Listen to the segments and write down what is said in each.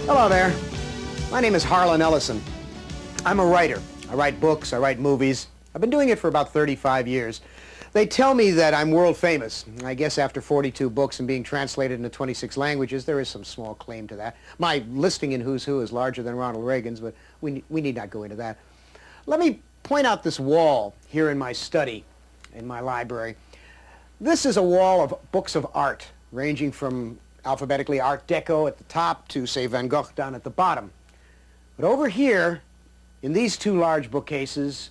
Hello there. My name is Harlan Ellison. I'm a writer. I write books, I write movies. I've been doing it for about 35 years. They tell me that I'm world famous. I guess after 42 books and being translated into 26 languages, there is some small claim to that. My listing in Who's Who is larger than Ronald Reagan's, but we need not go into that. Let me point out this wall here in my study, in my library. This is a wall of books of art, ranging from alphabetically Art Deco at the top to, say, Van Gogh down at the bottom. But over here, in these two large bookcases,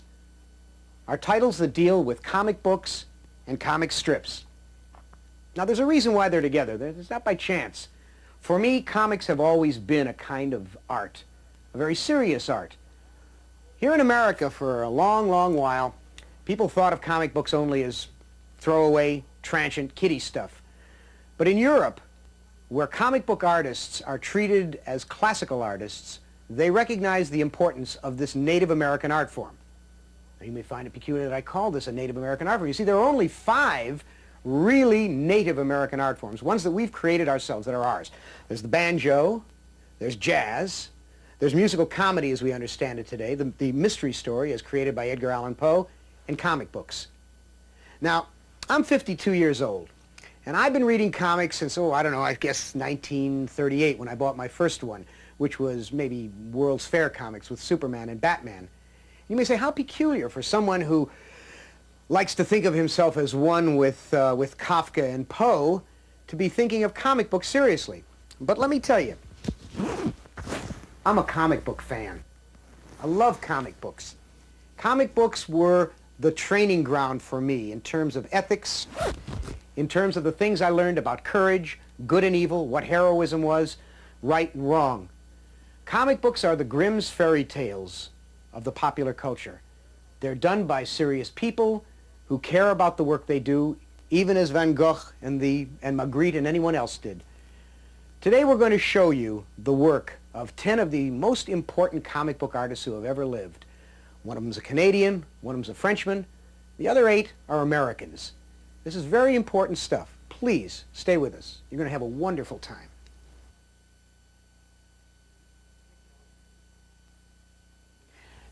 are titles that deal with comic books and comic strips. Now, there's a reason why they're together. It's not by chance. For me, comics have always been a kind of art, a very serious art. Here in America, for a long, long while, people thought of comic books only as throwaway, transient, kiddie stuff. But in Europe, where comic book artists are treated as classical artists, they recognize the importance of this Native American art form. Now, you may find it peculiar that I call this a Native American art form. You see, there are only 5 really Native American art forms, ones that we've created ourselves, that are ours. There's the banjo, there's jazz, there's musical comedy as we understand it today, the mystery story as created by Edgar Allan Poe, and comic books. Now, I'm 52 years old. And I've been reading comics since, I don't know, I guess 1938 when I bought my first one, which was maybe World's Fair comics with Superman and Batman. You may say, how peculiar for someone who likes to think of himself as one with Kafka and Poe to be thinking of comic books seriously. But let me tell you, I'm a comic book fan. I love comic books. Comic books were the training ground for me in terms of ethics, in terms of the things I learned about courage, good and evil, what heroism was, right and wrong. Comic books are the Grimm's fairy tales of the popular culture. They're done by serious people who care about the work they do, even as Van Gogh and Magritte and anyone else did. Today we're going to show you the work of 10 of the most important comic book artists who have ever lived. One of them's a Canadian, one of them's a Frenchman, the other 8 are Americans. This is very important stuff. Please stay with us. You're going to have a wonderful time.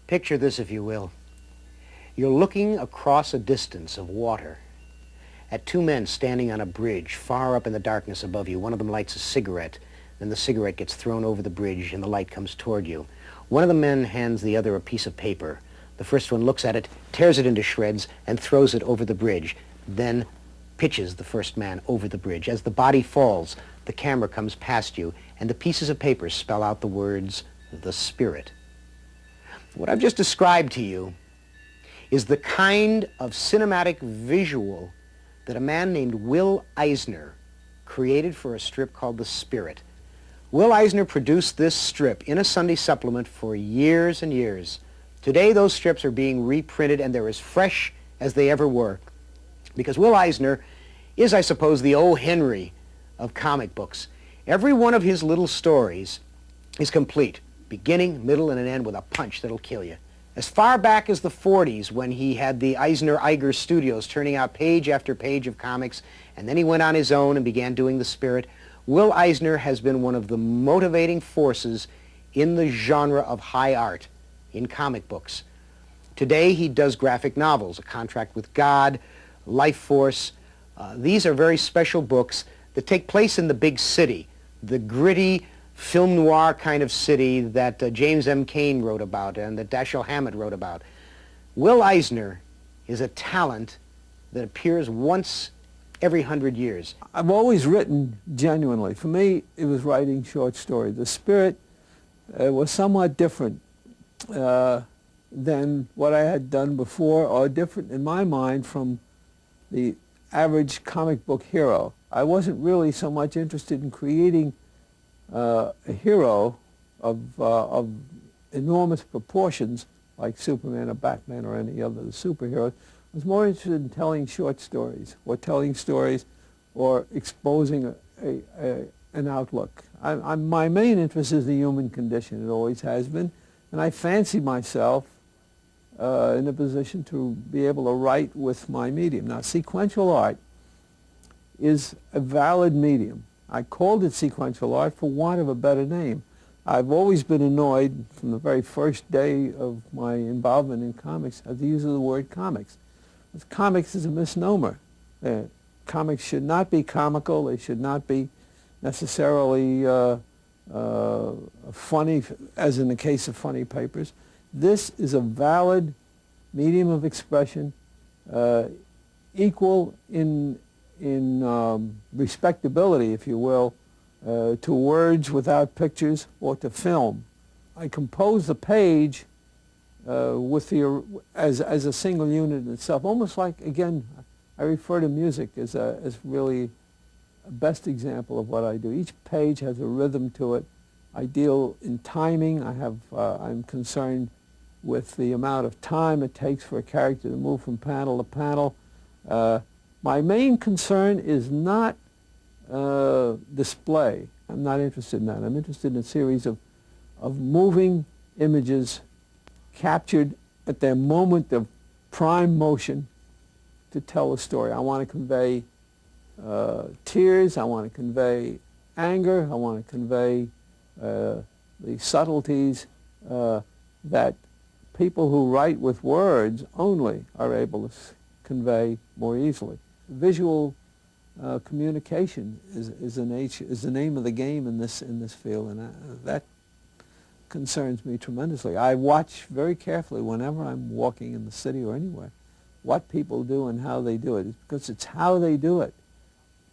Picture this, if you will. You're looking across a distance of water at 2 men standing on a bridge far up in the darkness above you. One of them lights a cigarette, then the cigarette gets thrown over the bridge and the light comes toward you. One of the men hands the other a piece of paper. The first one looks at it, tears it into shreds, and throws it over the bridge, then pitches the first man over the bridge. As the body falls, the camera comes past you, and the pieces of paper spell out the words, "The Spirit." What I've just described to you is the kind of cinematic visual that a man named Will Eisner created for a strip called The Spirit. Will Eisner produced this strip in a Sunday supplement for years and years. Today those strips are being reprinted and they're as fresh as they ever were. Because Will Eisner is, I suppose, the O. Henry of comic books. Every one of his little stories is complete, beginning, middle, and an end with a punch that'll kill you. As far back as the 40s, when he had the Eisner-Iger Studios turning out page after page of comics, and then he went on his own and began doing The Spirit, Will Eisner has been one of the motivating forces in the genre of high art in comic books. Today he does graphic novels, A Contract with God, Life Force. These are very special books that take place in the big city, the gritty film noir kind of city that James M. Cain wrote about and that Dashiell Hammett wrote about. Will Eisner is a talent that appears once every 100 years. I've always written genuinely. For me, it was writing short stories. The Spirit was somewhat different than what I had done before, or different in my mind from the average comic book hero. I wasn't really so much interested in creating a hero of enormous proportions like Superman or Batman or any other superheroes. I was more interested in telling short stories or telling stories or exposing an outlook. My main interest is the human condition. It always has been. And I fancy myself in a position to be able to write with my medium. Now, sequential art is a valid medium. I called it sequential art for want of a better name. I've always been annoyed from the very first day of my involvement in comics at the use of the word comics. Comics is a misnomer. Comics should not be comical. They should not be necessarily funny, as in the case of funny papers. This is a valid medium of expression, equal in respectability, if you will, to words without pictures or to film. I compose the page with as a single unit in itself, almost like, again, I refer to music as really a best example of what I do. Each page has a rhythm to it. I deal in timing. I'm concerned with the amount of time it takes for a character to move from panel to panel. My main concern is not display. I'm not interested in that. I'm interested in a series of moving images captured at their moment of prime motion to tell a story. I want to convey tears. I want to convey anger. I want to convey the subtleties that people who write with words only are able to convey more easily. Visual communication is the name of the game in this field, and that concerns me tremendously. I watch very carefully whenever I'm walking in the city or anywhere what people do and how they do it, because it's how they do it,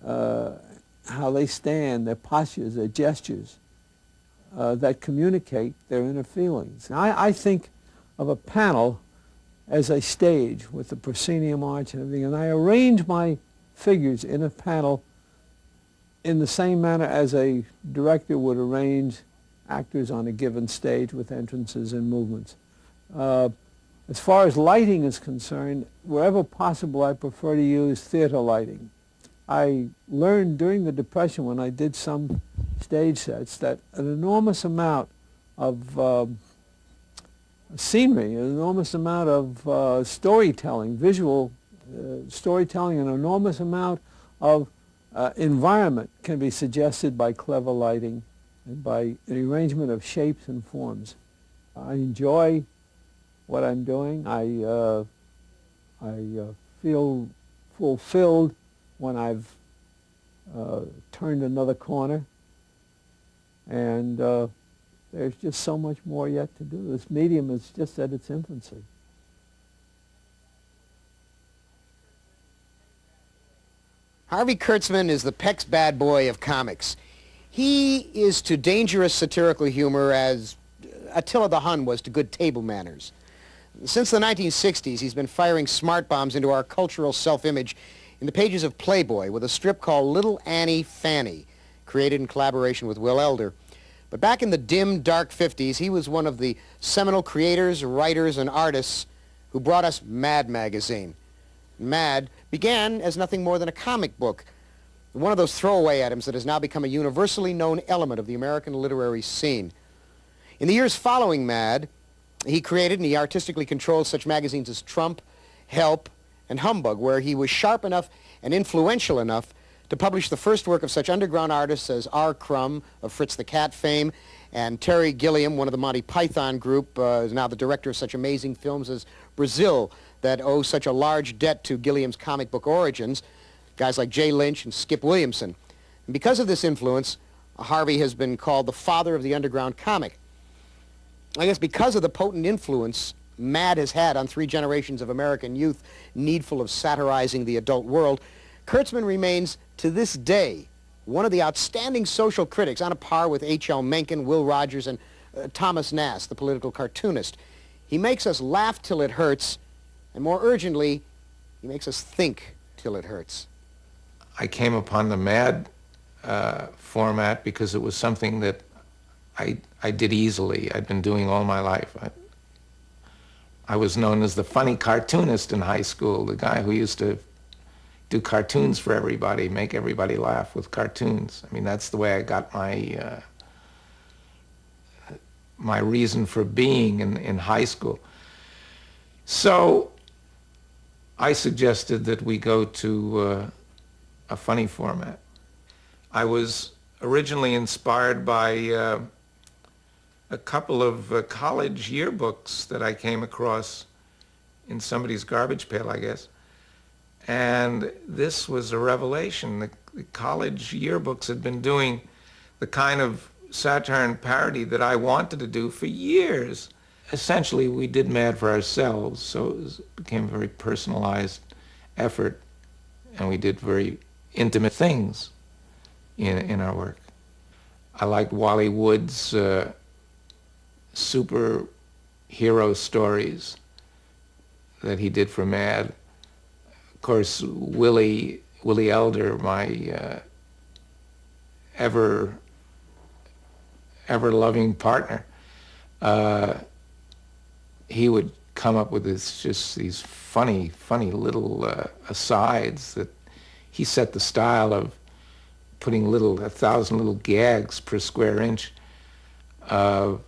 how they stand, their postures, their gestures, that communicate their inner feelings. Now, I think of a panel as a stage with the proscenium arch and everything, and I arrange my figures in a panel in the same manner as a director would arrange actors on a given stage with entrances and movements. As far as lighting is concerned, wherever possible, I prefer to use theater lighting. I learned during the Depression, when I did some stage sets, that an enormous amount of scenery, an enormous amount of storytelling, visual storytelling, an enormous amount of environment can be suggested by clever lighting and by an arrangement of shapes and forms. I enjoy what I'm doing. I feel fulfilled when I've turned another corner, and there's just so much more yet to do. This medium is just at its infancy. Harvey Kurtzman is the Peck's bad boy of comics. He is to dangerous satirical humor as Attila the Hun was to good table manners. Since the 1960s, he's been firing smart bombs into our cultural self-image in the pages of Playboy with a strip called Little Annie Fanny, created in collaboration with Will Elder. But back in the dim, dark 50s, he was one of the seminal creators, writers, and artists who brought us Mad magazine. Mad began as nothing more than a comic book, one of those throwaway items that has now become a universally known element of the American literary scene. In the years following Mad, he created and he artistically controlled such magazines as Trump, Help, and Humbug, where he was sharp enough and influential enough to publish the first work of such underground artists as R. Crumb of Fritz the Cat fame, and Terry Gilliam, one of the Monty Python group, is now the director of such amazing films as Brazil, that owe such a large debt to Gilliam's comic book origins, guys like Jay Lynch and Skip Williamson. And because of this influence, Harvey has been called the father of the underground comic. I guess because of the potent influence Mad has had on 3 generations of American youth needful of satirizing the adult world, Kurtzman remains, to this day, one of the outstanding social critics, on a par with H.L. Mencken, Will Rogers, and Thomas Nast, the political cartoonist. He makes us laugh till it hurts, and more urgently, he makes us think till it hurts. I came upon the Mad format because it was something that I did easily. I'd been doing all my life. I was known as the funny cartoonist in high school, the guy who used to do cartoons for everybody, make everybody laugh with cartoons. I mean, that's the way I got my reason for being in high school. So I suggested that we go to a funny format. I was originally inspired by a couple of college yearbooks that I came across in somebody's garbage pail, I guess. And this was a revelation. The college yearbooks had been doing the kind of satire and parody that I wanted to do for years. Essentially, we did Mad for ourselves, so it became a very personalized effort, and we did very intimate things in our work. I liked Wally Wood's superhero stories that he did for Mad. Of course, Willie Elder, my ever-loving partner, he would come up with these funny little asides that he set the style of putting 1,000 little gags per square inch. And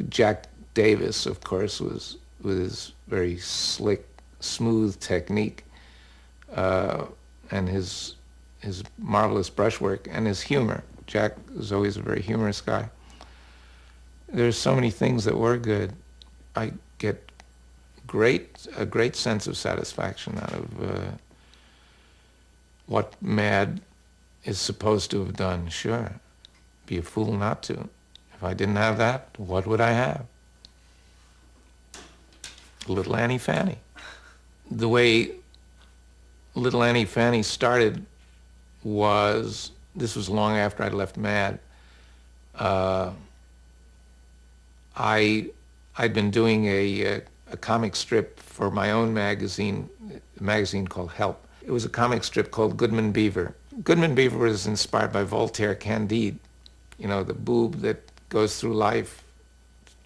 Jack Davis, of course, was with his very slick, smooth technique, and his marvelous brushwork and his humor. Jack was always a very humorous guy. There's so many things that were good. I get a great sense of satisfaction out of what Mad is supposed to have done. Sure, be a fool not to. If I didn't have that, what would I have? Little Annie Fanny. The way Little Annie Fanny started was, this was long after I'd left Mad. I'd been doing a comic strip for my own magazine, a magazine called Help. It was a comic strip called Goodman Beaver. Goodman Beaver was inspired by Voltaire Candide, you know, the boob that goes through life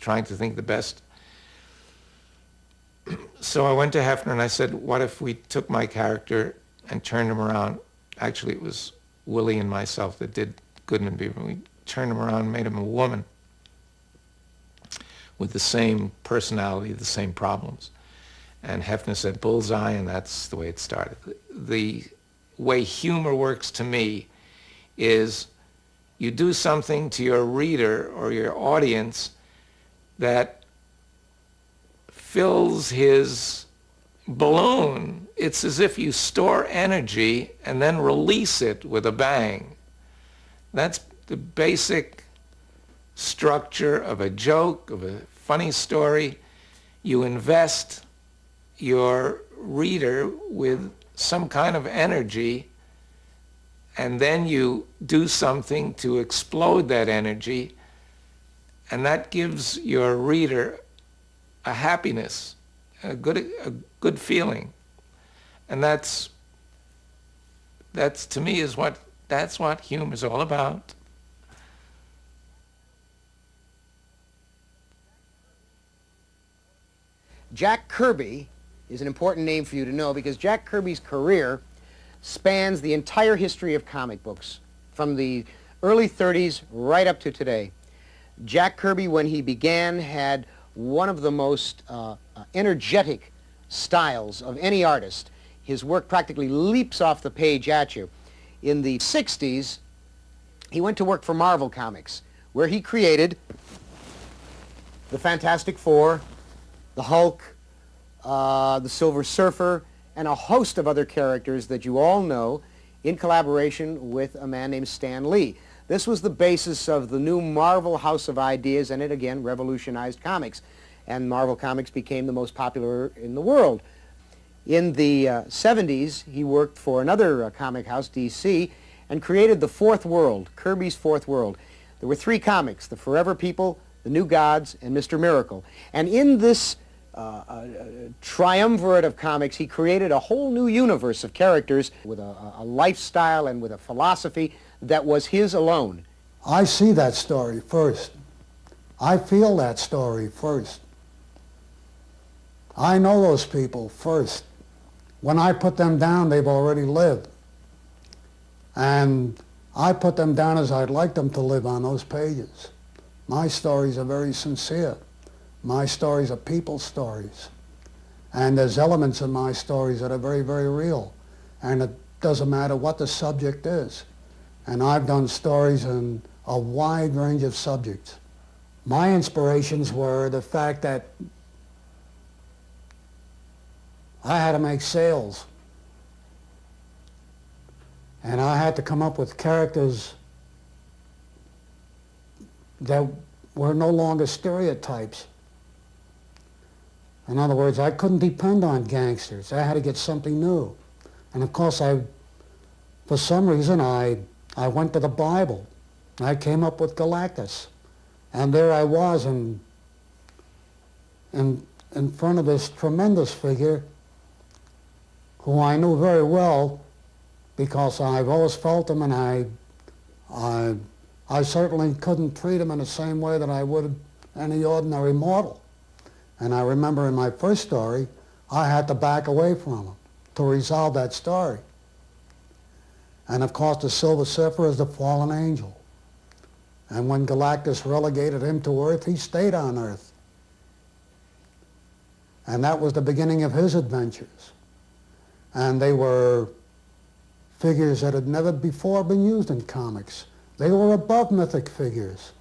trying to think the best. So I went to Hefner and I said, what if we took my character and turned him around? Actually, it was Willie and myself that did Goodman Beaver. We turned him around and made him a woman with the same personality, the same problems. And Hefner said, bullseye, and that's the way it started. The way humor works to me is you do something to your reader or your audience that fills his balloon. It's as if you store energy and then release it with a bang. That's the basic structure of a joke, of a funny story. You invest your reader with some kind of energy, and then you do something to explode that energy, and that gives your reader a happiness, a good feeling. And that's to me that's what humor is all about. Jack Kirby is an important name for you to know because Jack Kirby's career spans the entire history of comic books, from the early 30s right up to today. Jack Kirby, when he began, had one of the most energetic styles of any artist. His work practically leaps off the page at you. In the 60s, he went to work for Marvel Comics, where he created the Fantastic Four, the Hulk, the Silver Surfer, and a host of other characters that you all know, in collaboration with a man named Stan Lee. This was the basis of the new Marvel House of Ideas, and it again revolutionized comics. And Marvel Comics became the most popular in the world. In the 70s, he worked for another comic house, DC, and created the Fourth World, Kirby's Fourth World. There were three comics, The Forever People, The New Gods, and Mr. Miracle. And in this triumvirate of comics, he created a whole new universe of characters with a lifestyle and with a philosophy that was his alone. I see that story first. I feel that story first. I know those people first. When I put them down, they've already lived. And I put them down as I'd like them to live on those pages. My stories are very sincere. My stories are people's stories. And there's elements in my stories that are very, very real. And it doesn't matter what the subject is. And I've done stories in a wide range of subjects. My inspirations were the fact that I had to make sales, and I had to come up with characters that were no longer stereotypes. In other words, I couldn't depend on gangsters. I had to get something new. And of course, for some reason, I went to the Bible. I came up with Galactus. And there I was in front of this tremendous figure who I knew very well because I've always felt him, and I certainly couldn't treat him in the same way that I would any ordinary mortal. And I remember in my first story, I had to back away from him to resolve that story. And of course, the Silver Surfer is the fallen angel. And when Galactus relegated him to Earth, he stayed on Earth. And that was the beginning of his adventures. And they were figures that had never before been used in comics. They were above mythic figures.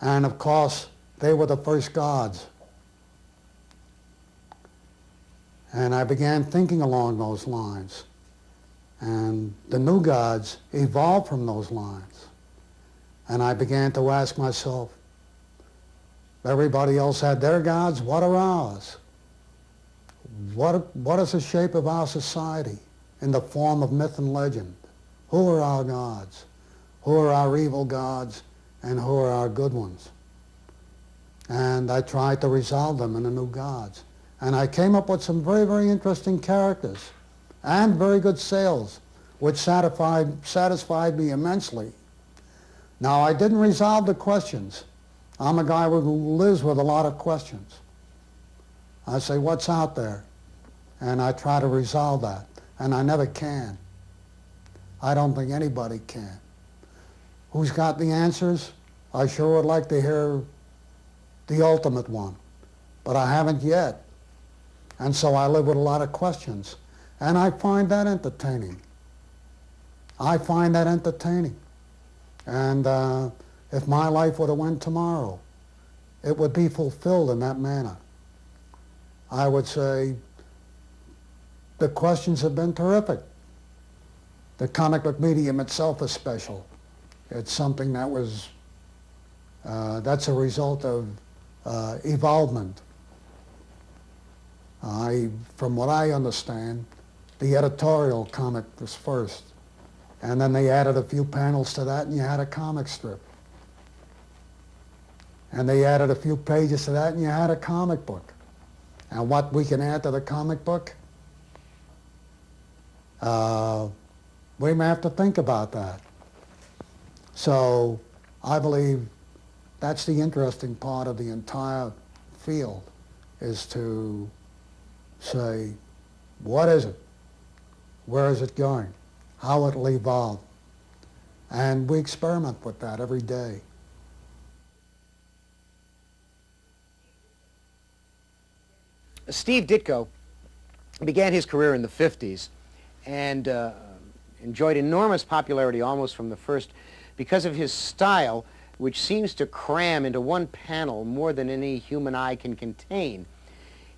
And of course, they were the first gods. And I began thinking along those lines. And the new gods evolved from those lines. And I began to ask myself, everybody else had their gods, what are ours? What is the shape of our society in the form of myth and legend? Who are our gods? Who are our evil gods? And who are our good ones? And I tried to resolve them in the new gods. And I came up with some very, very interesting characters and very good sales, which satisfied me immensely. Now, I didn't resolve the questions. I'm a guy who lives with a lot of questions. I say, what's out there? And I try to resolve that. And I never can. I don't think anybody can. Who's got the answers? I sure would like to hear the ultimate one. But I haven't yet. And so I live with a lot of questions. And I find that entertaining. I find that entertaining. And if my life were to end tomorrow, it would be fulfilled in that manner. I would say the questions have been terrific. The comic book medium itself is special. It's something that was, that's a result of evolvement. From what I understand, the editorial comic was first. And then they added a few panels to that and you had a comic strip. And they added a few pages to that and you had a comic book. And what we can add to the comic book, we may have to think about that. So I believe that's the interesting part of the entire field, is to say, what is it? Where is it going? How it'll evolve? And we experiment with that every day. Steve Ditko began his career in the 50s and enjoyed enormous popularity almost from the first because of his style, which seems to cram into one panel more than any human eye can contain.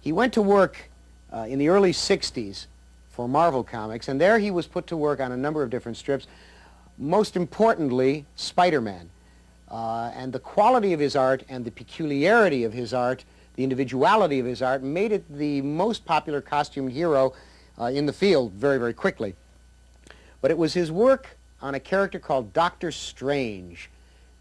He went to work in the early 60s for Marvel Comics, and there he was put to work on a number of different strips, most importantly, Spider-Man. And the quality of his art and the peculiarity of his art, the individuality of his art, made it the most popular costumed hero in the field very, very quickly. But it was his work on a character called Dr. Strange,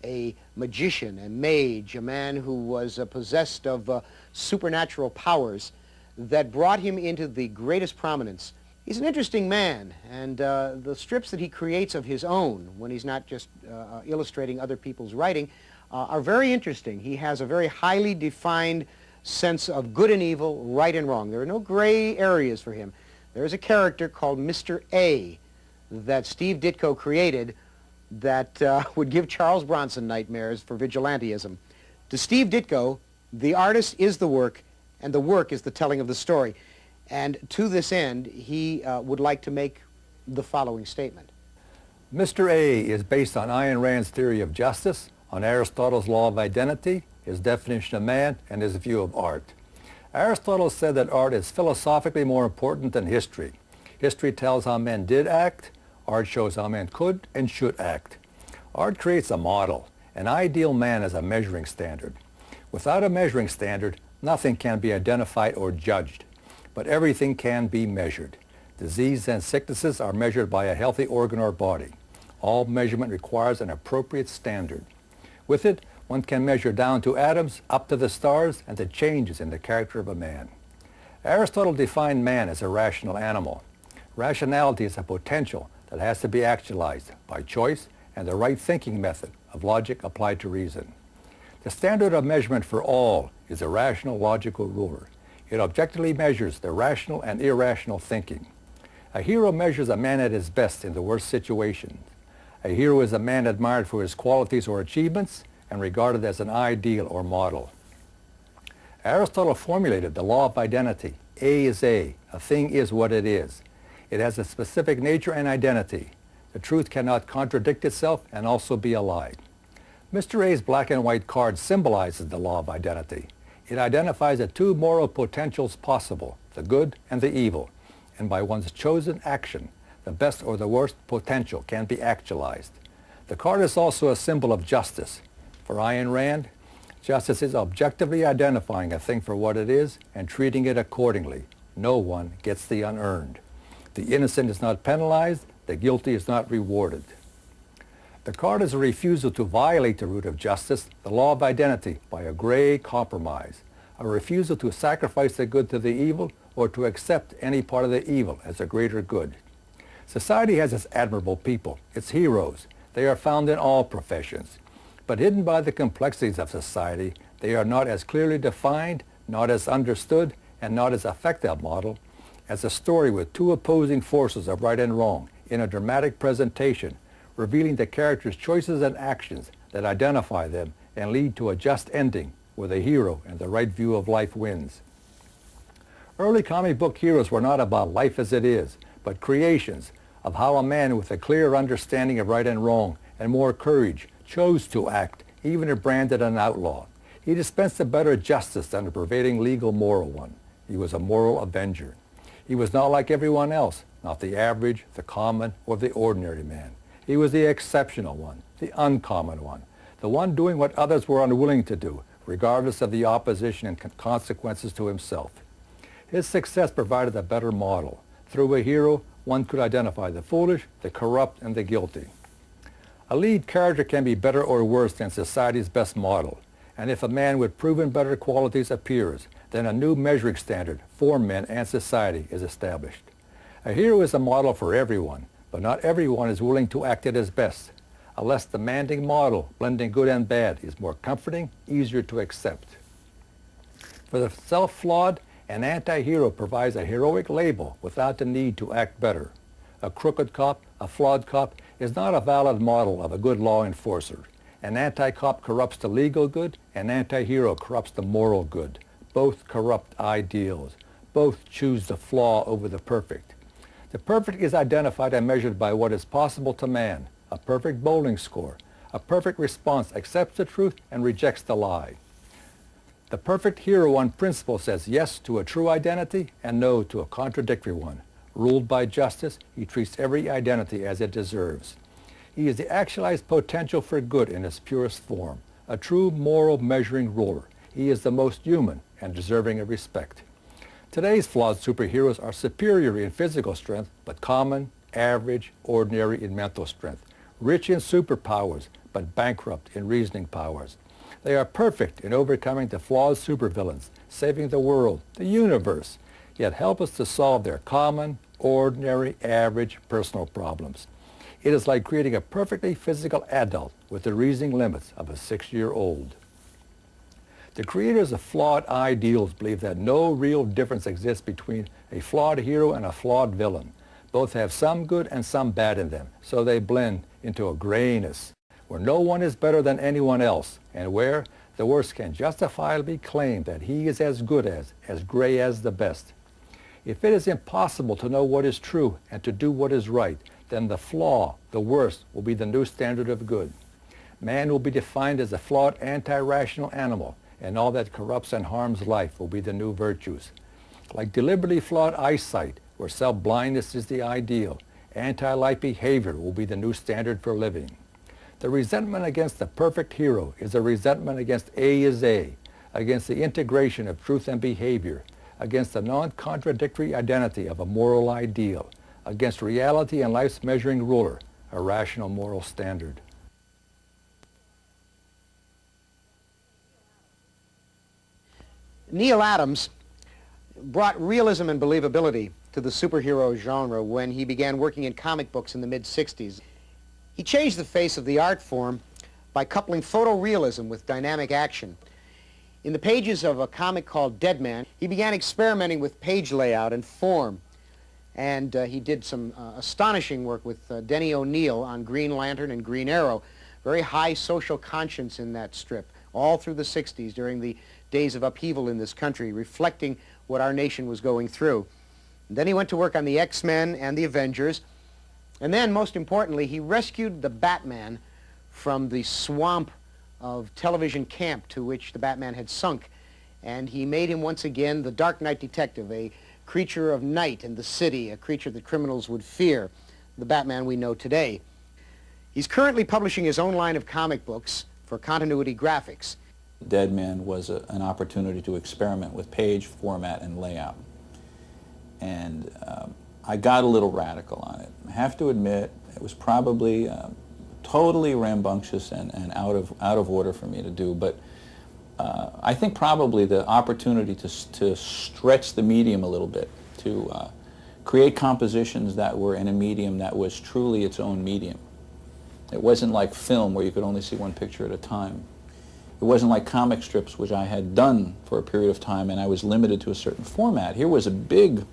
a magician, a mage, a man who was possessed of supernatural powers, that brought him into the greatest prominence. He's an interesting man, and the strips that he creates of his own, when he's not just illustrating other people's writing, are very interesting. He has a very highly defined sense of good and evil, right and wrong. There are no gray areas for him. There is a character called Mr. A that Steve Ditko created that would give Charles Bronson nightmares for vigilantism. To Steve Ditko, the artist is the work, and the work is the telling of the story. And to this end, he would like to make the following statement. Mr. A is based on Ayn Rand's theory of justice, on Aristotle's law of identity, his definition of man, and his view of art. Aristotle said that art is philosophically more important than history. History tells how men did act. Art shows how men could and should act. Art creates a model, an ideal man as a measuring standard. Without a measuring standard, nothing can be identified or judged, but everything can be measured. Disease and sicknesses are measured by a healthy organ or body. All measurement requires an appropriate standard. With it, one can measure down to atoms, up to the stars, and the changes in the character of a man. Aristotle defined man as a rational animal. Rationality is a potential that has to be actualized by choice and the right thinking method of logic applied to reason. The standard of measurement for all is a rational logical ruler. It objectively measures the rational and irrational thinking. A hero measures a man at his best in the worst situations. A hero is a man admired for his qualities or achievements and regarded as an ideal or model. Aristotle formulated the law of identity. A is A. A thing is what it is. It has a specific nature and identity. The truth cannot contradict itself and also be a lie. Mr. A's black and white card symbolizes the law of identity. It identifies the two moral potentials possible, the good and the evil, and by one's chosen action, the best or the worst potential can be actualized. The card is also a symbol of justice. For Ayn Rand, justice is objectively identifying a thing for what it is and treating it accordingly. No one gets the unearned. The innocent is not penalized, the guilty is not rewarded. The card is a refusal to violate the root of justice, the law of identity, by a gray compromise, a refusal to sacrifice the good to the evil or to accept any part of the evil as a greater good. Society has its admirable people, its heroes. They are found in all professions. But hidden by the complexities of society, they are not as clearly defined, not as understood, and not as effective model as a story with two opposing forces of right and wrong in a dramatic presentation, revealing the character's choices and actions that identify them and lead to a just ending where the hero and the right view of life wins. Early comic book heroes were not about life as it is, but creations of how a man with a clear understanding of right and wrong and more courage chose to act, even if branded an outlaw. He dispensed a better justice than the prevailing legal moral one. He was a moral avenger. He was not like everyone else, not the average, the common, or the ordinary man. He was the exceptional one, the uncommon one, the one doing what others were unwilling to do, regardless of the opposition and consequences to himself. His success provided a better model. Through a hero, one could identify the foolish, the corrupt, and the guilty. A lead character can be better or worse than society's best model, and if a man with proven better qualities appears, then a new measuring standard for men and society is established. A hero is a model for everyone, but not everyone is willing to act at his best. A less demanding model, blending good and bad, is more comforting, easier to accept. For the self-flawed, an anti-hero provides a heroic label without the need to act better. A crooked cop, a flawed cop, is not a valid model of a good law enforcer. An anti-cop corrupts the legal good, an anti-hero corrupts the moral good. Both corrupt ideals. Both choose the flaw over the perfect. The perfect is identified and measured by what is possible to man. A perfect bowling score. A perfect response accepts the truth and rejects the lie. The perfect hero on principle says yes to a true identity and no to a contradictory one. Ruled by justice, he treats every identity as it deserves. He is the actualized potential for good in its purest form, a true moral measuring ruler. He is the most human and deserving of respect. Today's flawed superheroes are superior in physical strength, but common, average, ordinary in mental strength. Rich in superpowers, but bankrupt in reasoning powers. They are perfect in overcoming the flawed supervillains, saving the world, the universe, yet helpless to solve their common, ordinary, average personal problems. It is like creating a perfectly physical adult with the reasoning limits of a 6-year-old. The creators of flawed ideals believe that no real difference exists between a flawed hero and a flawed villain. Both have some good and some bad in them, so they blend into a grayness, where no one is better than anyone else, and where the worst can justifiably claim that he is as good as gray as the best. If it is impossible to know what is true and to do what is right, then the flaw, the worst, will be the new standard of good. Man will be defined as a flawed, anti-rational animal, and all that corrupts and harms life will be the new virtues. Like deliberately flawed eyesight, where self-blindness is the ideal, anti-life behavior will be the new standard for living. The resentment against the perfect hero is a resentment against A is A, against the integration of truth and behavior, against the non-contradictory identity of a moral ideal, against reality and life's measuring ruler, a rational moral standard. Neil Adams brought realism and believability to the superhero genre when he began working in comic books in the mid-60s. He changed the face of the art form by coupling photorealism with dynamic action. In the pages of a comic called Dead Man, he began experimenting with page layout and form. And he did some astonishing work with Denny O'Neil on Green Lantern and Green Arrow. Very high social conscience in that strip, all through the 60s during the days of upheaval in this country, reflecting what our nation was going through. And then he went to work on the X-Men and the Avengers. And then, most importantly, he rescued the Batman from the swamp of television camp to which the Batman had sunk. And he made him once again the Dark Knight detective, a creature of night and the city, a creature that criminals would fear, the Batman we know today. He's currently publishing his own line of comic books for Continuity Graphics. Dead Man was an opportunity to experiment with page format and layout. And I got a little radical on it. I have to admit, it was probably totally rambunctious and out of order for me to do, but I think probably the opportunity to stretch the medium a little bit, to create compositions that were in a medium that was truly its own medium. It wasn't like film where you could only see one picture at a time. It wasn't like comic strips, which I had done for a period of time and I was limited to a certain format. Here was a big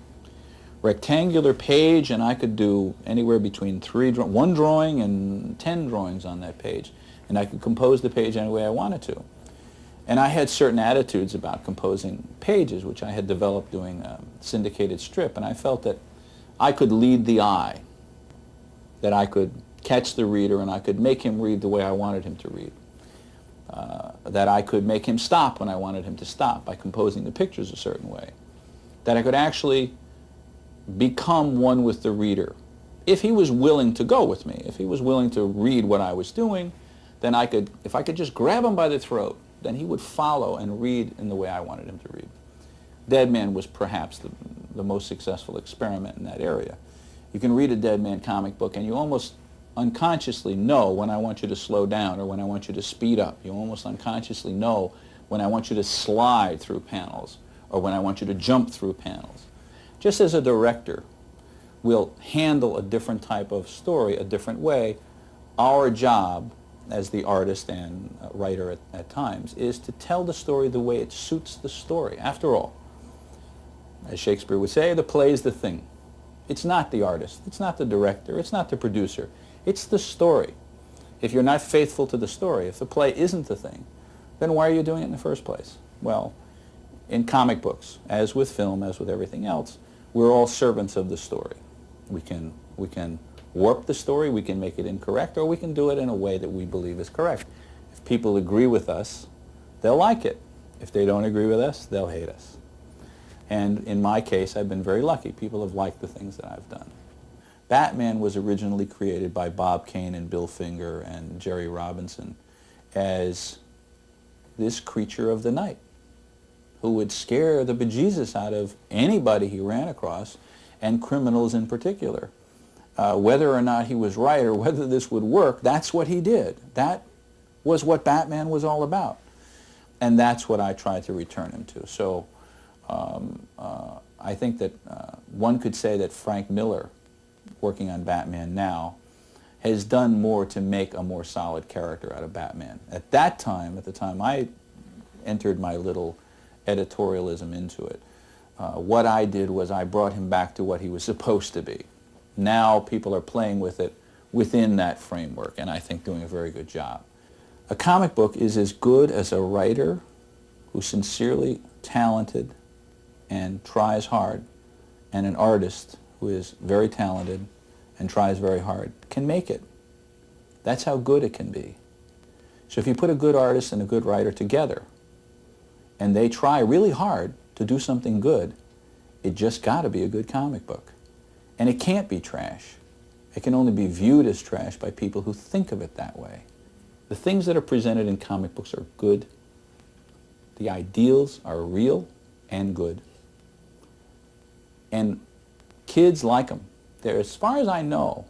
rectangular page and I could do anywhere between one drawing and 10 drawings on that page. And I could compose the page any way I wanted to. And I had certain attitudes about composing pages, which I had developed doing syndicated strip, and I felt that I could lead the eye, that I could catch the reader and I could make him read the way I wanted him to read. That I could make him stop when I wanted him to stop by composing the pictures a certain way. That I could actually become one with the reader. If he was willing to go with me, if he was willing to read what I was doing, then if I could just grab him by the throat, then he would follow and read in the way I wanted him to read. Dead Man was perhaps the most successful experiment in that area. You can read a Dead Man comic book and you almost unconsciously know when I want you to slow down or when I want you to speed up. You almost unconsciously know when I want you to slide through panels or when I want you to jump through panels. Just as a director will handle a different type of story a different way, our job as the artist and writer at times is to tell the story the way it suits the story. After all, as Shakespeare would say, the play's the thing. It's not the artist, it's not the director, it's not the producer. It's the story. If you're not faithful to the story, if the play isn't the thing, then why are you doing it in the first place? Well, in comic books, as with film, as with everything else, we're all servants of the story. We can warp the story, we can make it incorrect, or we can do it in a way that we believe is correct. If people agree with us, they'll like it. If they don't agree with us, they'll hate us. And in my case, I've been very lucky. People have liked the things that I've done. Batman was originally created by Bob Kane and Bill Finger and Jerry Robinson as this creature of the night who would scare the bejesus out of anybody he ran across, and criminals in particular. Whether or not he was right or whether this would work, that's what he did. That was what Batman was all about. And that's what I tried to return him to. So I think that one could say that Frank Miller, working on Batman now, has done more to make a more solid character out of Batman. At that time, at the time I entered my little editorialism into it, what I did was I brought him back to what he was supposed to be. Now people are playing with it within that framework, and I think doing a very good job. A comic book is as good as a writer who's sincerely talented and tries hard, and an artist who is very talented and tries very hard can make it. That's how good it can be. So if you put a good artist and a good writer together, and they try really hard to do something good, it just got to be a good comic book. And it can't be trash. It can only be viewed as trash by people who think of it that way. The things that are presented in comic books are good. The ideals are real and good. And kids like them. They're, as far as I know,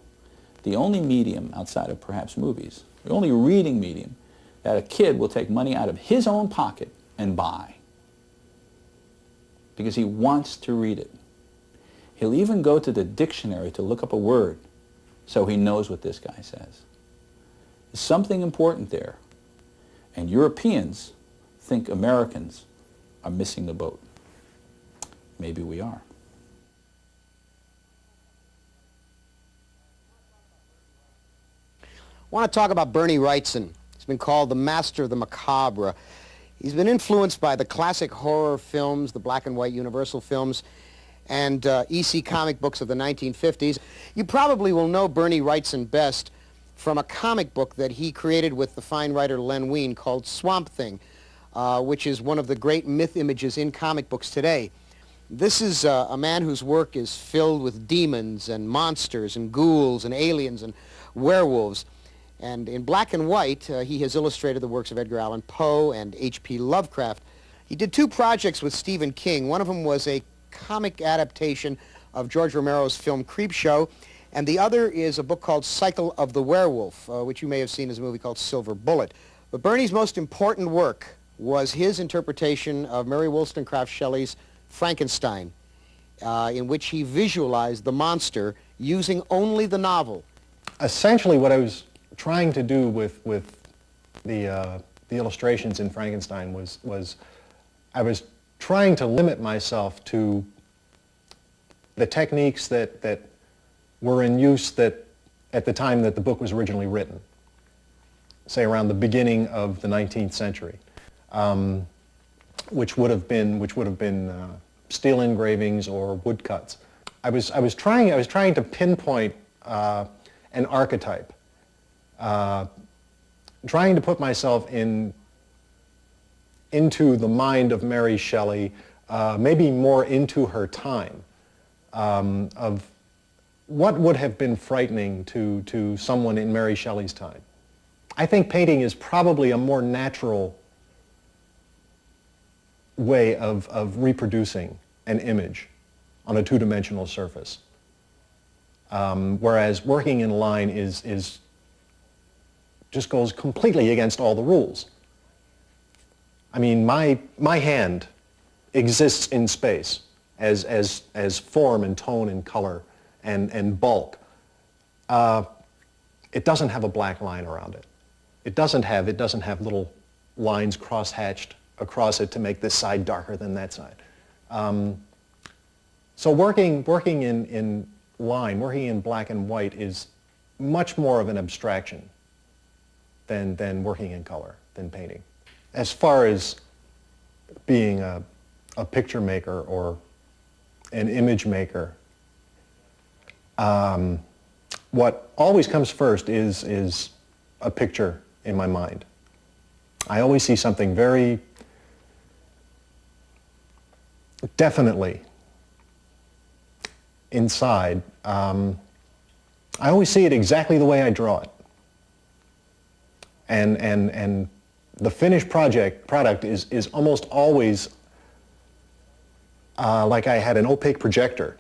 the only medium outside of perhaps movies, the only reading medium that a kid will take money out of his own pocket and buy because he wants to read it. He'll even go to the dictionary to look up a word so he knows what this guy says. There's something important there. And Europeans think Americans are missing the boat. Maybe we are. I want to talk about Bernie Wrightson. He's been called the master of the macabre. He's been influenced by the classic horror films, the black and white Universal films, and EC comic books of the 1950s. You probably will know Bernie Wrightson best from a comic book that he created with the fine writer Len Wein called Swamp Thing, which is one of the great myth images in comic books today. This is a man whose work is filled with demons and monsters and ghouls and aliens and werewolves. And in black and white, he has illustrated the works of Edgar Allan Poe and H.P. Lovecraft. He did two projects with Stephen King. One of them was a comic adaptation of George Romero's film Creepshow, and the other is a book called Cycle of the Werewolf, which you may have seen as a movie called Silver Bullet. But Bernie's most important work was his interpretation of Mary Wollstonecraft Shelley's Frankenstein, in which he visualized the monster using only the novel. Essentially what I was trying to do with the illustrations in Frankenstein was I was trying to limit myself to the techniques that were in use at the time that the book was originally written, say around the beginning of the 19th century, which would have been steel engravings or woodcuts. I was trying to pinpoint an archetype. Trying to put myself into the mind of Mary Shelley, maybe more into her time, of what would have been frightening to someone in Mary Shelley's time. I think painting is probably a more natural way of reproducing an image on a two-dimensional surface, whereas working in line just goes completely against all the rules. I mean, my hand exists in space as form and tone and color and bulk. It doesn't have a black line around it. It doesn't have little lines cross-hatched across it to make this side darker than that side. So working in line, working in black and white is much more of an abstraction than working in color, than painting. As far as being a picture maker or an image maker, what always comes first is a picture in my mind. I always see something very definitely inside. I always see it exactly the way I draw it. And the finished product is almost always like I had an opaque projector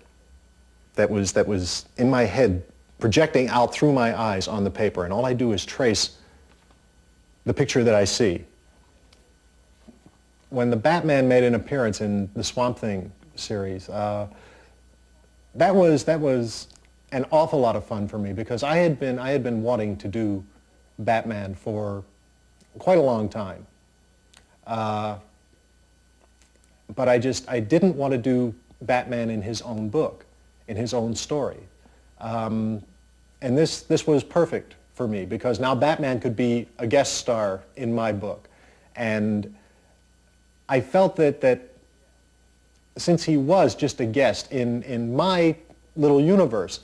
that was in my head projecting out through my eyes on the paper, and all I do is trace the picture that I see. When the Batman made an appearance in the Swamp Thing series, that was an awful lot of fun for me because I had been wanting to do Batman for quite a long time. But I didn't want to do Batman in his own book, in his own story. And this was perfect for me because now Batman could be a guest star in my book. And I felt that since he was just a guest in my little universe,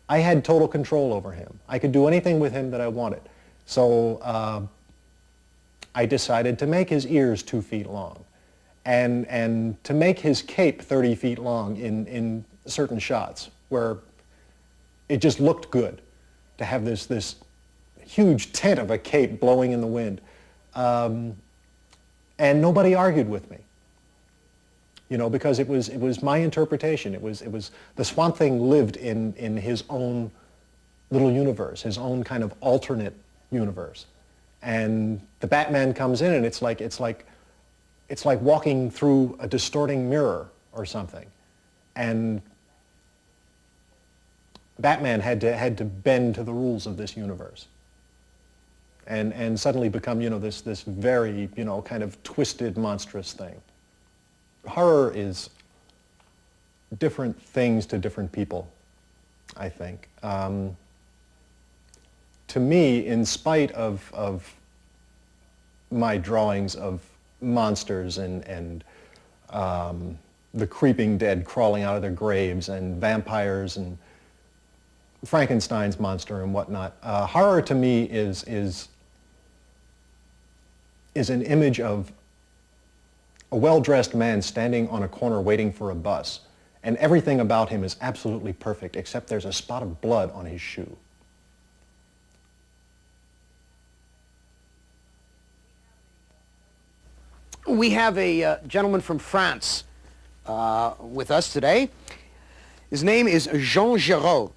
I had total control over him. I could do anything with him that I wanted. So I decided to make his ears 2 feet long and to make his cape 30 feet long in certain shots where it just looked good to have this huge tent of a cape blowing in the wind. And nobody argued with me, you know, because it was my interpretation. It was the Swamp Thing lived in his own little universe, his own kind of alternate universe. And the Batman comes in and it's like walking through a distorting mirror or something. And Batman had to bend to the rules of this universe and suddenly become, you know, this very, you know, kind of twisted, monstrous thing. Horror is different things to different people, I think. To me, in spite of my drawings of monsters and the creeping dead crawling out of their graves and vampires and Frankenstein's monster and whatnot, horror to me is an image of a well-dressed man standing on a corner waiting for a bus, and everything about him is absolutely perfect except there's a spot of blood on his shoe. We have a gentleman from France with us today. His name is Jean Giraud.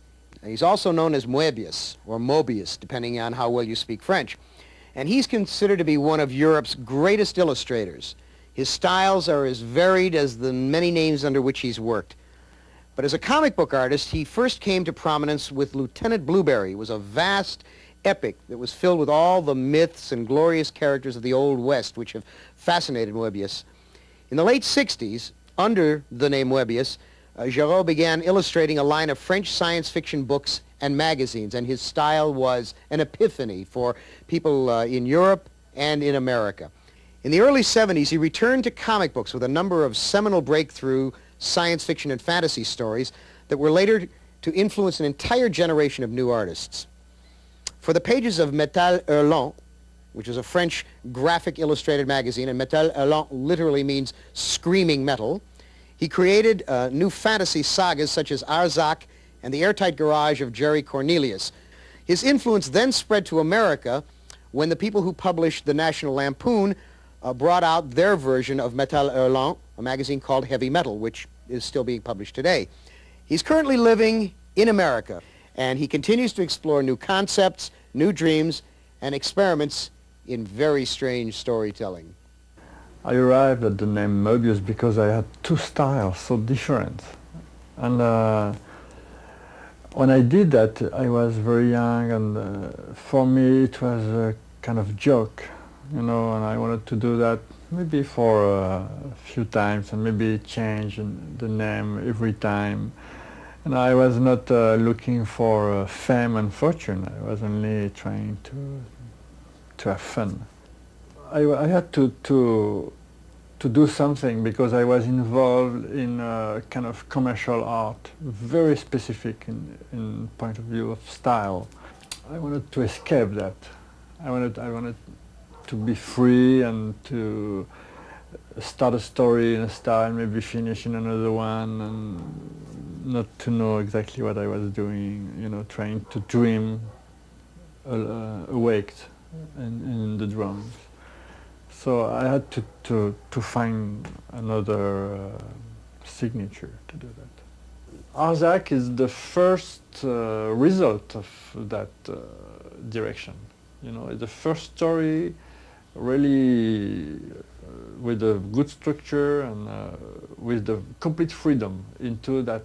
He's also known as Moebius, or Mobius, depending on how well you speak French. And he's considered to be one of Europe's greatest illustrators. His styles are as varied as the many names under which he's worked. But as a comic book artist, he first came to prominence with Lieutenant Blueberry. It was a vast epic that was filled with all the myths and glorious characters of the Old West, which have fascinated Moebius. In the late 60s, under the name Moebius, Giraud began illustrating a line of French science fiction books and magazines, and his style was an epiphany for people in Europe and in America. In the early 70s, he returned to comic books with a number of seminal breakthrough science fiction and fantasy stories that were later to influence an entire generation of new artists. For the pages of Métal Hurlant, which is a French graphic illustrated magazine, and Métal Hurlant literally means screaming metal, he created new fantasy sagas such as Arzak and the Airtight Garage of Jerry Cornelius. His influence then spread to America when the people who published the National Lampoon brought out their version of Métal Hurlant, a magazine called Heavy Metal, which is still being published today. He's currently living in America, and he continues to explore new concepts, new dreams, and experiments in very strange storytelling. I arrived at the name Moebius because I had two styles so different. And when I did that, I was very young, and for me it was a kind of joke, you know, and I wanted to do that maybe for a few times and maybe change the name every time. And I was not looking for fame and fortune. I was only trying to have fun. I had to do something because I was involved in a kind of commercial art, very specific in point of view of style. I wanted to escape that. I wanted to be free and to start a story in a style, maybe finish in another one, and not to know exactly what I was doing, you know, trying to dream awake in the drawings. So I had to find another signature to do that. Arzak is the first result of that direction. You know, it's the first story really with a good structure and with the complete freedom into that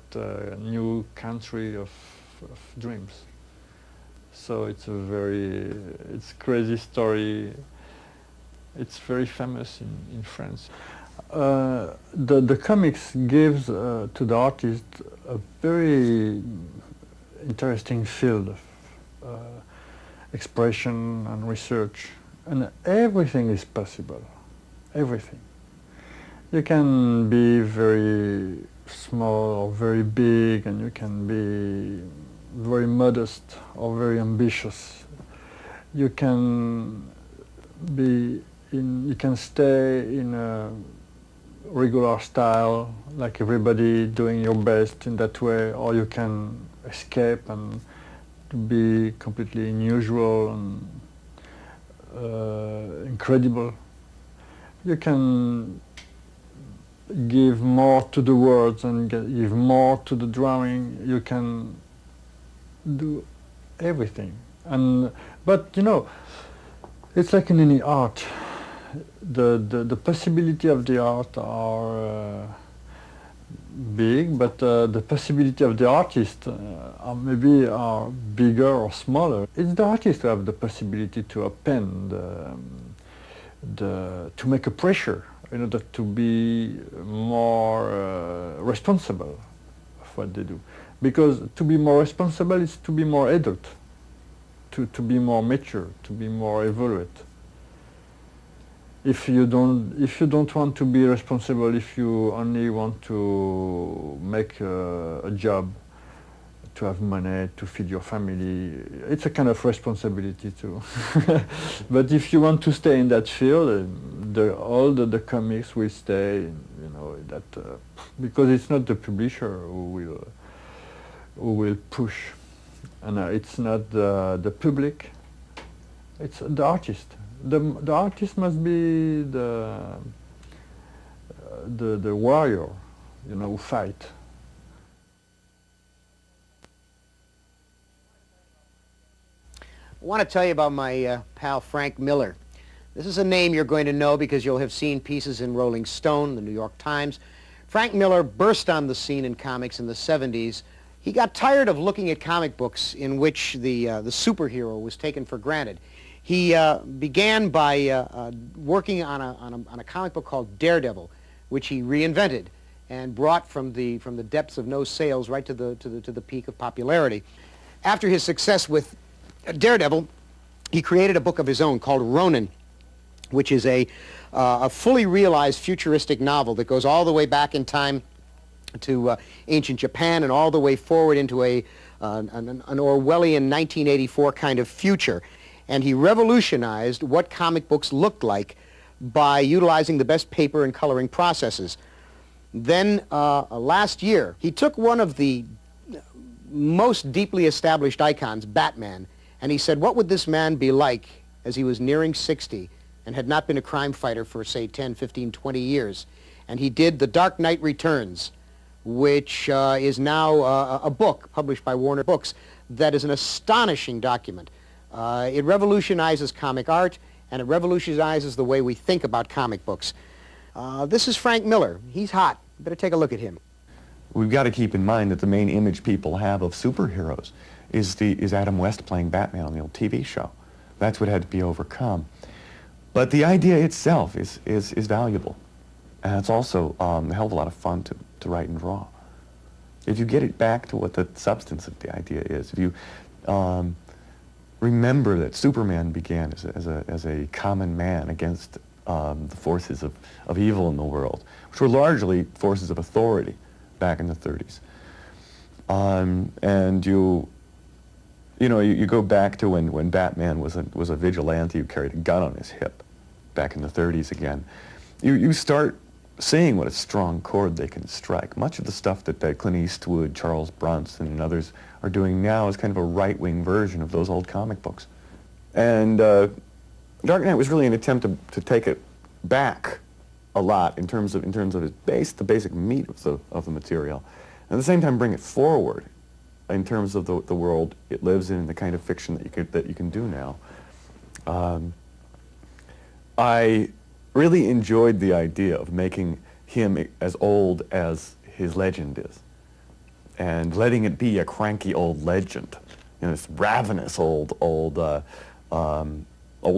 new country of dreams. So it's it's crazy story. It's very famous in France. The comics gives to the artist a very interesting field of expression and research, and everything is possible. Everything. You can be very small or very big, and you can be very modest or very ambitious. You can you can stay in a regular style, like everybody doing your best in that way, or you can escape and be completely unusual and incredible. You can give more to the words and give more to the drawing. You can do everything. But you know, it's like in any art. The possibility of the art are big, but the possibility of the artist maybe are bigger or smaller. It's the artist who have the possibility to append, to make a pressure in order to be more responsible of what they do. Because to be more responsible is to be more adult, to be more mature, to be more evolved. If you don't want to be responsible, if you only want to make a job, to have money, to feed your family, it's a kind of responsibility too. But if you want to stay in that field, all the comics will stay, you know, that because it's not the publisher who will push, and it's not the public, it's the artist. The artist must be the warrior, you know, who fight. I want to tell you about my pal Frank Miller. This is a name you're going to know because you'll have seen pieces in Rolling Stone, the New York Times. Frank Miller burst on the scene in comics in the 70s. He got tired of looking at comic books in which the superhero was taken for granted. He began by working on a comic book called Daredevil, which he reinvented and brought from the depths of no sales right to the peak of popularity. After his success with Daredevil, he created a book of his own called Ronin, which is a fully realized futuristic novel that goes all the way back in time to ancient Japan and all the way forward into an Orwellian 1984 kind of future. And he revolutionized what comic books looked like by utilizing the best paper and coloring processes. Then last year, he took one of the most deeply established icons, Batman, and he said, what would this man be like as he was nearing 60 and had not been a crime fighter for, say, 10, 15, 20 years? And he did The Dark Knight Returns, which is now a book published by Warner Books that is an astonishing document. It revolutionizes comic art, and it revolutionizes the way we think about comic books. This is Frank Miller. He's hot. You better take a look at him. We've got to keep in mind that the main image people have of superheroes is Adam West playing Batman on the old TV show. That's what had to be overcome. But the idea itself is valuable. And it's also a hell of a lot of fun to write and draw. If you get it back to what the substance of the idea is, if you remember that Superman began as a common man against the forces of evil in the world, which were largely forces of authority back in the 30s. And you go back to when Batman was a vigilante who carried a gun on his hip back in the 30s again. You start seeing what a strong chord they can strike. Much of the stuff that Clint Eastwood, Charles Bronson, and others are doing now is kind of a right-wing version of those old comic books. And Dark Knight was really an attempt to take it back a lot in terms of its base, the basic meat of the material, and at the same time bring it forward in terms of the world it lives in and the kind of fiction that you can do now. I really enjoyed the idea of making him as old as his legend is, and letting it be a cranky old legend, this ravenous old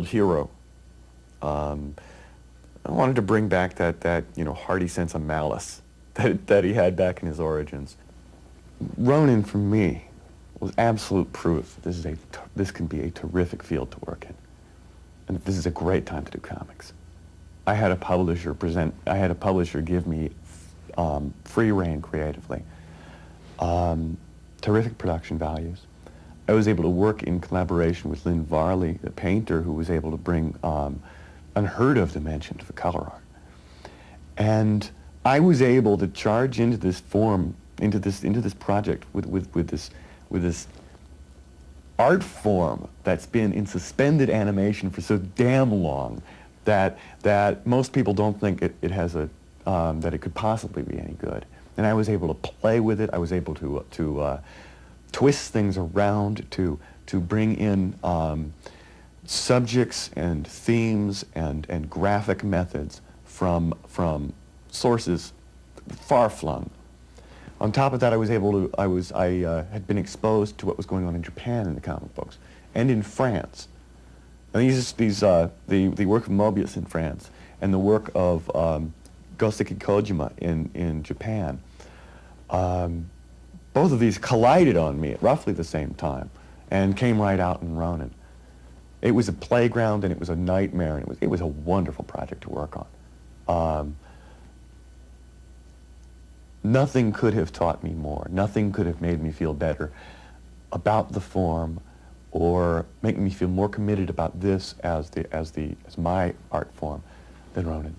hero. I wanted to bring back that hearty sense of malice that he had back in his origins. Ronin, for me, was absolute proof that this can be a terrific field to work in, and that this is a great time to do comics. I had a publisher give me free rein creatively, terrific production values. I was able to work in collaboration with Lynn Varley, a painter who was able to bring unheard of dimension to the color art. And I was able to charge into this form, into this project with this art form that's been in suspended animation for so damn long that most people don't think it has a that it could possibly be any good. And I was able to play with it. I was able to twist things around, to bring in subjects and themes and graphic methods from sources far-flung. On top of that, I had been exposed to what was going on in Japan in the comic books and in France. And the work of Moebius in France and the work of Goseki Kojima in Japan. Both of these collided on me at roughly the same time and came right out in Ronin. It was a playground and it was a nightmare, and it was a wonderful project to work on. Nothing could have taught me more. Nothing could have made me feel better about the form or make me feel more committed about this as my art form than Ronin.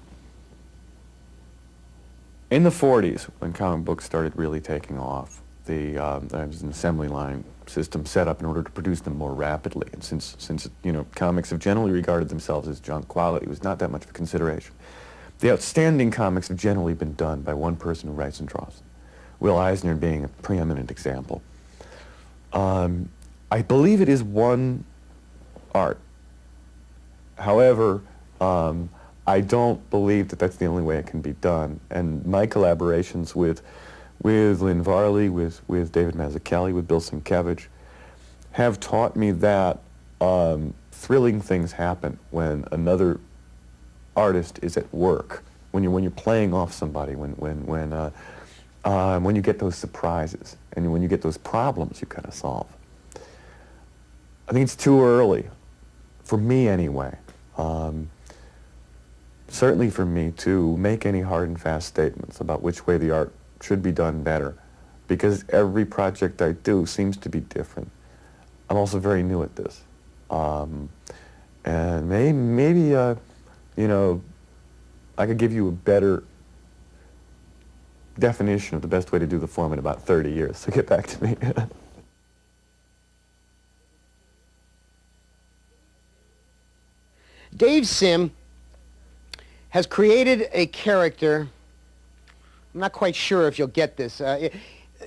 In the 40s, when comic books started really taking off, there was an assembly line system set up in order to produce them more rapidly. And since comics have generally regarded themselves as junk quality, it was not that much of a consideration. The outstanding comics have generally been done by one person who writes and draws, Will Eisner being a preeminent example. I believe it is one art. However, I don't believe that that's the only way it can be done. And my collaborations with Lynn Varley, with David Mazzucchelli, with Bill Sienkiewicz, have taught me that thrilling things happen when another artist is at work. When you're playing off somebody, when you get those surprises and when you get those problems you kind of solve. I think it's too early, for me anyway. Certainly for me, to make any hard and fast statements about which way the art should be done better, because every project I do seems to be different. I'm also very new at this. And maybe I could give you a better definition of the best way to do the form in about 30 years, so get back to me. Dave Sim has created a character. I'm not quite sure if you'll get this.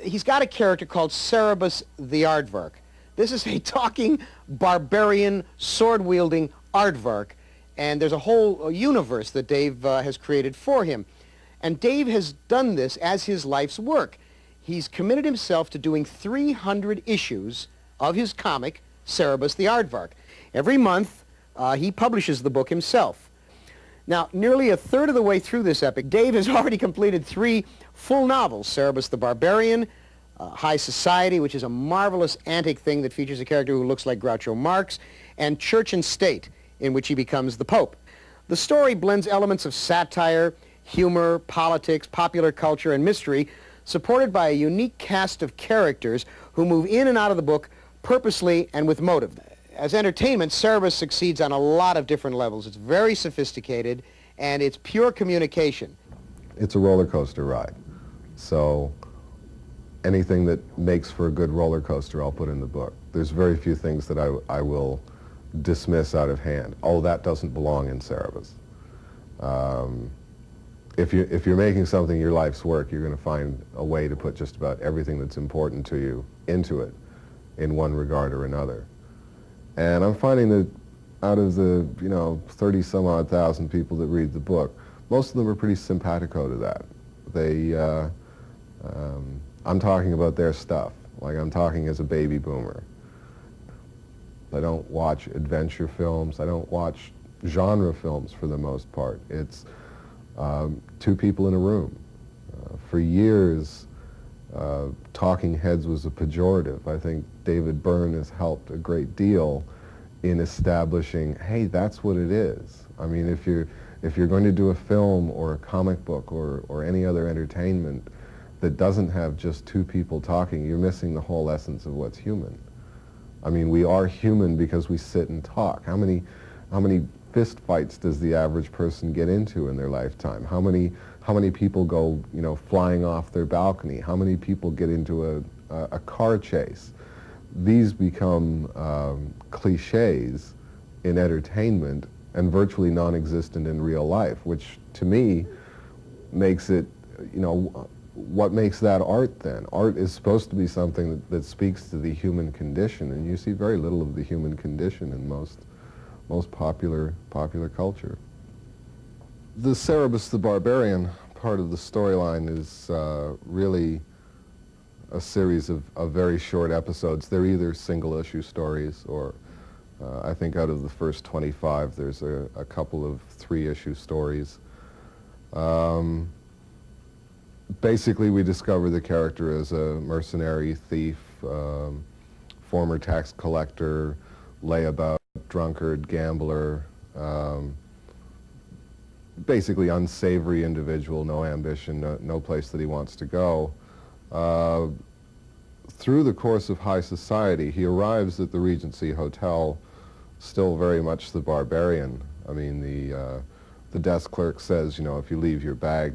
He's got a character called Cerebus the Aardvark. This is a talking, barbarian, sword-wielding aardvark, and there's a whole universe that Dave has created for him. And Dave has done this as his life's work. He's committed himself to doing 300 issues of his comic, Cerebus the Aardvark. Every month, he publishes the book himself. Now, nearly a third of the way through this epic, Dave has already completed 3 full novels, Cerebus the Barbarian, High Society, which is a marvelous antic thing that features a character who looks like Groucho Marx, and Church and State, in which he becomes the Pope. The story blends elements of satire, humor, politics, popular culture, and mystery, supported by a unique cast of characters who move in and out of the book purposely and with motive. As entertainment, Cerebus succeeds on a lot of different levels. It's very sophisticated, and it's pure communication. It's a roller coaster ride. So anything that makes for a good roller coaster, I'll put in the book. There's very few things that I will dismiss out of hand. Oh, that doesn't belong in Cerebus. If you're making something your life's work, you're going to find a way to put just about everything that's important to you into it in one regard or another. And I'm finding that out of the 30-some-odd thousand people that read the book, most of them are pretty simpatico to that. I'm talking about their stuff, like I'm talking as a baby boomer. I don't watch adventure films. I don't watch genre films for the most part. It's 2 people in a room. For years, talking heads was a pejorative. I think David Byrne has helped a great deal in establishing, hey, that's what it is. I mean, if you're going to do a film or a comic book or any other entertainment, that doesn't have just two people talking, you're missing the whole essence of what's human. I mean, we are human because we sit and talk. How many fist fights does the average person get into in their lifetime? How many people go, you know, flying off their balcony? How many people get into a car chase? These become cliches in entertainment and virtually non-existent in real life, which to me makes it, you know, what makes that art then? Art is supposed to be something that speaks to the human condition, and you see very little of the human condition in most popular culture. The Cerebus the Barbarian part of the storyline is really a series of very short episodes. They're either single-issue stories or I think out of the first 25 there's a couple of 3-issue stories. Basically, we discover the character as a mercenary, thief, former tax collector, layabout, drunkard, gambler, basically unsavory individual, no ambition, no place that he wants to go. Through the course of high society, he arrives at the Regency Hotel still very much the barbarian. I mean, the desk clerk says, you know, if you leave your bag,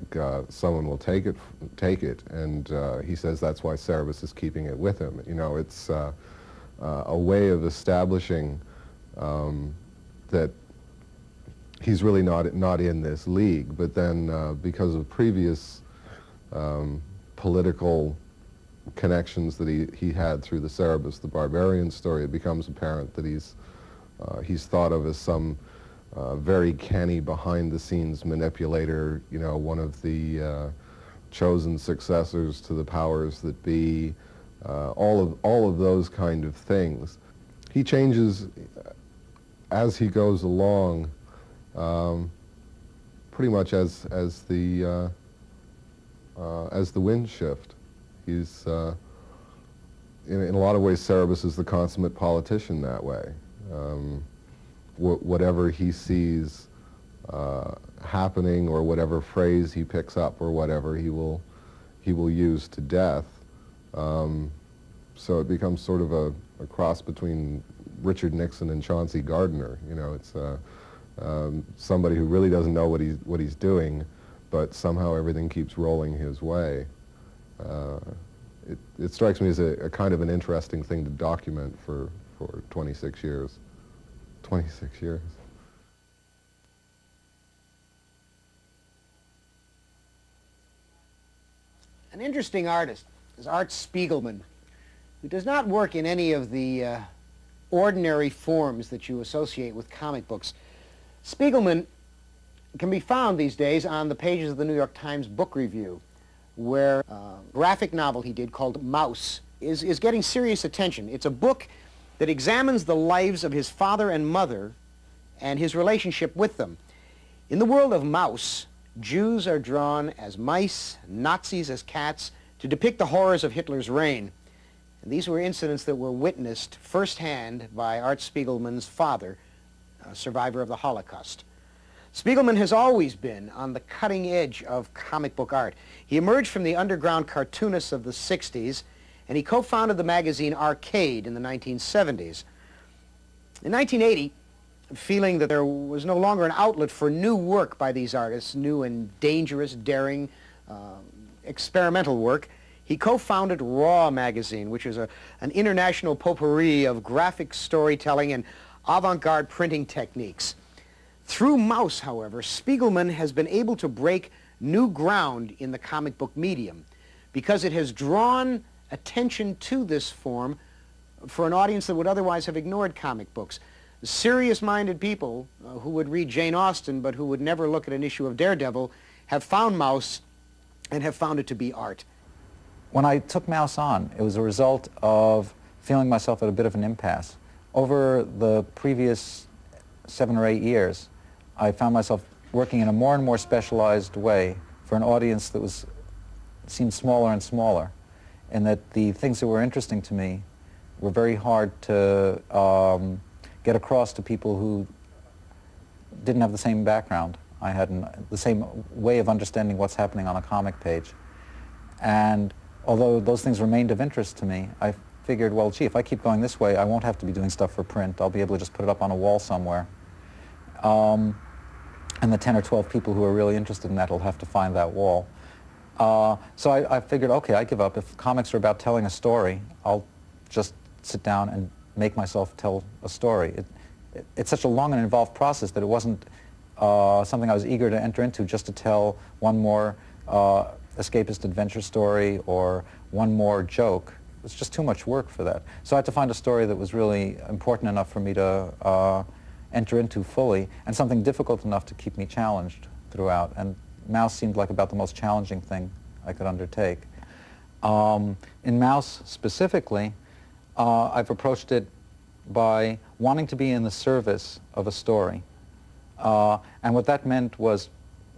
someone will take it, and he says that's why Cerebus is keeping it with him. You know, it's a way of establishing that he's really not in this league. But then, because of previous political connections that he had through the Cerebus the Barbarian story, it becomes apparent that he's thought of as some very canny behind-the-scenes manipulator, you know, one of the chosen successors to the powers that be, all of those kind of things. He changes as he goes along, pretty much as the winds shift. He's in a lot of ways, Cerebus is the consummate politician that way. Whatever he sees happening, or whatever phrase he picks up, or whatever he will use to death. So it becomes sort of a cross between Richard Nixon and Chauncey Gardner. You know, it's somebody who really doesn't know what he's doing, but somehow everything keeps rolling his way. It strikes me as a kind of an interesting thing to document for 26 years. 26 years. An interesting artist is Art Spiegelman, who does not work in any of the ordinary forms that you associate with comic books. Spiegelman can be found these days on the pages of the New York Times Book Review, where a graphic novel he did called Mouse is getting serious attention. It's a book that examines the lives of his father and mother and his relationship with them. In the world of Mouse, Jews are drawn as mice, Nazis as cats, to depict the horrors of Hitler's reign. And these were incidents that were witnessed firsthand by Art Spiegelman's father, a survivor of the Holocaust. Spiegelman has always been on the cutting edge of comic book art. He emerged from the underground cartoonists of the 60s, and he co-founded the magazine Arcade in the 1970s. In 1980, feeling that there was no longer an outlet for new work by these artists, new and dangerous, daring, experimental work, he co-founded Raw magazine, which is an international potpourri of graphic storytelling and avant-garde printing techniques. Through Mouse, however, Spiegelman has been able to break new ground in the comic book medium because it has drawn attention to this form for an audience that would otherwise have ignored comic books. Serious-minded people who would read Jane Austen but who would never look at an issue of Daredevil have found Mouse and have found it to be art. When I took Mouse on, it was a result of feeling myself at a bit of an impasse. Over the previous 7 or 8 years, I found myself working in a more and more specialized way for an audience that seemed smaller and smaller, and that the things that were interesting to me were very hard to get across to people who didn't have the same background I had, the same way of understanding what's happening on a comic page. And although those things remained of interest to me, I figured, well, gee, if I keep going this way, I won't have to be doing stuff for print. I'll be able to just put it up on a wall somewhere. And the 10 or 12 people who are really interested in that will have to find that wall. So I figured, okay, I give up. If comics are about telling a story, I'll just sit down and make myself tell a story. It's such a long and involved process that it wasn't something I was eager to enter into just to tell one more escapist adventure story or one more joke. It's just too much work for that. So I had to find a story that was really important enough for me to enter into fully, and something difficult enough to keep me challenged throughout. And Maus seemed like about the most challenging thing I could undertake. In Maus specifically, I've approached it by wanting to be in the service of a story. And what that meant was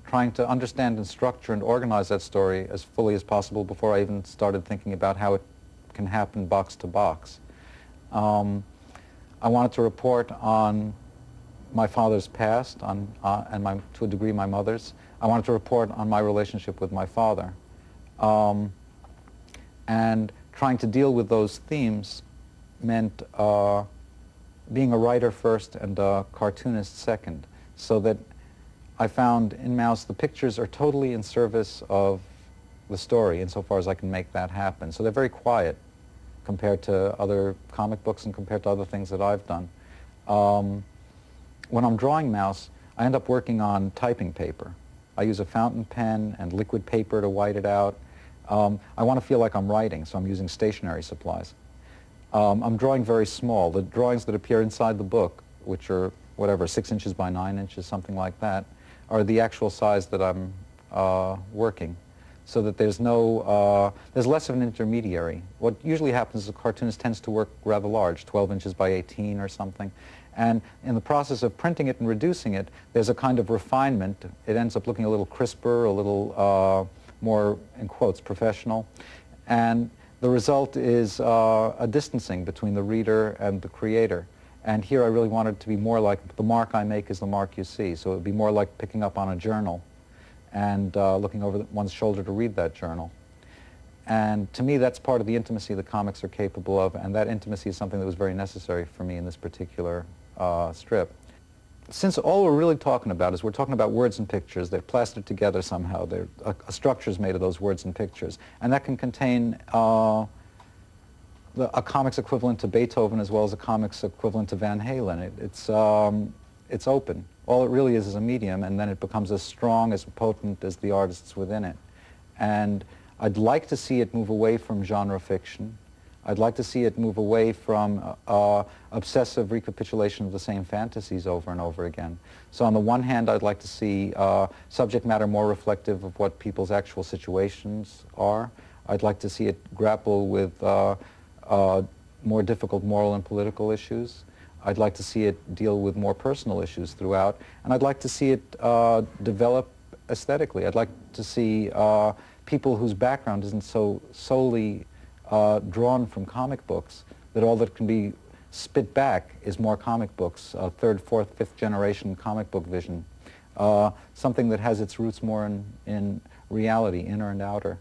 trying to understand and structure and organize that story as fully as possible before I even started thinking about how it can happen box to box. I wanted to report on my father's past, and to a degree my mother's. I wanted to report on my relationship with my father. And trying to deal with those themes meant being a writer first and a cartoonist second, so that I found in Maus the pictures are totally in service of the story insofar as I can make that happen. So they're very quiet compared to other comic books and compared to other things that I've done. When I'm drawing Maus, I end up working on typing paper. I use a fountain pen and liquid paper to white it out. I want to feel like I'm writing, so I'm using stationery supplies. I'm drawing very small. The drawings that appear inside the book, which are, whatever, 6 inches by 9 inches, something like that, are the actual size that I'm working, so that there's no, there's less of an intermediary. What usually happens is a cartoonist tends to work rather large, 12 inches by 18 or something. And in the process of printing it and reducing it, there's a kind of refinement. It ends up looking a little crisper, a little more, in quotes, professional. And the result is a distancing between the reader and the creator. And here I really wanted it to be more like the mark I make is the mark you see. So it would be more like picking up on a journal and looking over one's shoulder to read that journal. And to me, that's part of the intimacy the comics are capable of, and that intimacy is something that was very necessary for me in this particular strip. Since all we're really talking about is we're talking about words and pictures, they're plastered together somehow. A structure is made of those words and pictures. And that can contain a comics equivalent to Beethoven as well as a comics equivalent to Van Halen. It's open. All it really is a medium, and then it becomes as strong, as potent as the artists within it. And I'd like to see it move away from genre fiction. I'd like to see it move away from obsessive recapitulation of the same fantasies over and over again. So on the one hand, I'd like to see subject matter more reflective of what people's actual situations are. I'd like to see it grapple with more difficult moral and political issues. I'd like to see it deal with more personal issues throughout. And I'd like to see it develop aesthetically. I'd like to see people whose background isn't so solely drawn from comic books, that all that can be spit back is more comic books, third, fourth, fifth generation comic book vision, something that has its roots more in reality, inner and outer.